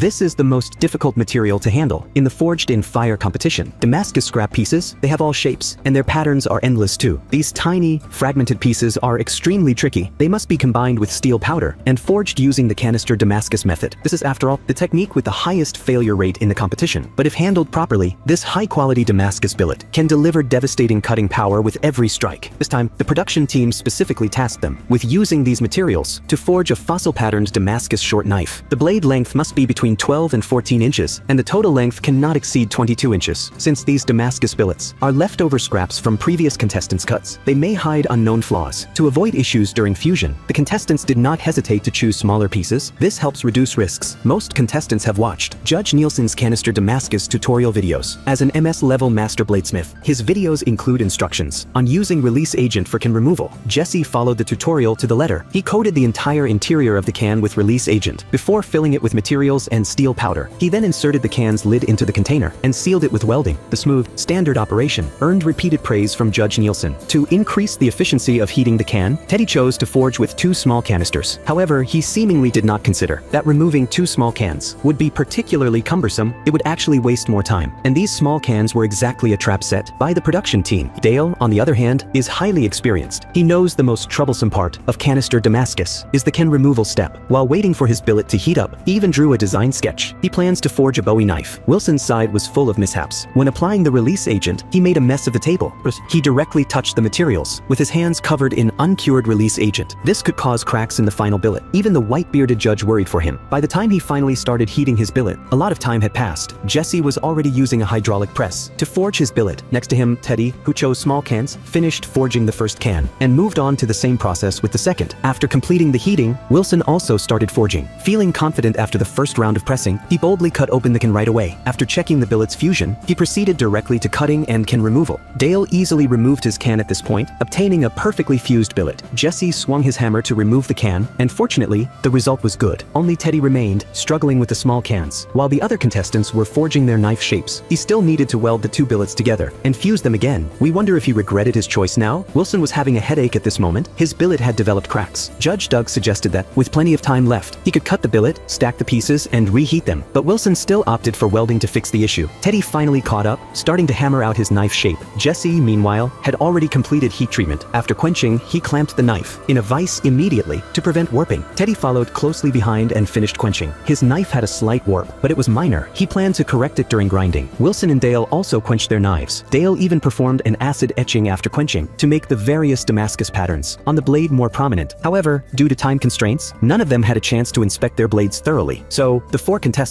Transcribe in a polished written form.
This is the most difficult material to handle in the Forged in Fire competition. Damascus scrap pieces, they have all shapes, and their patterns are endless too. These tiny, fragmented pieces are extremely tricky. They must be combined with steel powder and forged using the canister Damascus method. This is, after all, the technique with the highest failure rate in the competition. But if handled properly, this high-quality Damascus billet can deliver devastating cutting power with every strike. This time, the production team specifically tasked them with using these materials to forge a fossil-patterned Damascus short knife. The blade length must be between 12 and 14 inches, and the total length cannot exceed 22 inches. Since these Damascus billets are leftover scraps from previous contestants' cuts, they may hide unknown flaws. To avoid issues during fusion, the contestants did not hesitate to choose smaller pieces. This helps reduce risks. Most contestants have watched Judge Nielsen's canister Damascus tutorial videos. As an MS-level master bladesmith, his videos include instructions on using release agent for can removal. Jesse followed the tutorial to the letter. He coated the entire interior of the can with release agent before filling it with materials and steel powder. He then inserted the can's lid into the container and sealed it with welding. The smooth, standard operation earned repeated praise from Judge Nielsen. To increase the efficiency of heating the can, Teddy chose to forge with 2 small canisters. However, he seemingly did not consider that removing 2 small cans would be particularly cumbersome. It would actually waste more time. And these small cans were exactly a trap set by the production team. Dale, on the other hand, is highly experienced. He knows the most troublesome part of canister Damascus is the can removal step. While waiting for his billet to heat up, he even drew a design sketch. He plans to forge a Bowie knife. Wilson's side was full of mishaps. When applying the release agent, he made a mess of the table. He directly touched the materials with his hands covered in uncured release agent. This could cause cracks in the final billet. Even the white-bearded judge worried for him. By the time he finally started heating his billet, a lot of time had passed. Jesse was already using a hydraulic press to forge his billet. Next to him, Teddy, who chose small cans, finished forging the first can and moved on to the same process with the second. After completing the heating, Wilson also started forging. Feeling confident after the first round of pressing, he boldly cut open the can right away. After checking the billet's fusion, he proceeded directly to cutting and can removal. Dale easily removed his can at this point, obtaining a perfectly fused billet. Jesse swung his hammer to remove the can, and fortunately, the result was good. Only Teddy remained, struggling with the small cans. While the other contestants were forging their knife shapes, he still needed to weld the 2 billets together and fuse them again. We wonder if he regretted his choice now. Wilson was having a headache at this moment. His billet had developed cracks. Judge Doug suggested that, with plenty of time left, he could cut the billet, stack the pieces, and reheat them. But Wilson still opted for welding to fix the issue. Teddy finally caught up, starting to hammer out his knife shape. Jesse, meanwhile, had already completed heat treatment. After quenching, he clamped the knife in a vise immediately to prevent warping. Teddy followed closely behind and finished quenching. His knife had a slight warp, but it was minor. He planned to correct it during grinding. Wilson and Dale also quenched their knives. Dale even performed an acid etching after quenching to make the various Damascus patterns on the blade more prominent. However, due to time constraints, none of them had a chance to inspect their blades thoroughly. So, the 4 contestants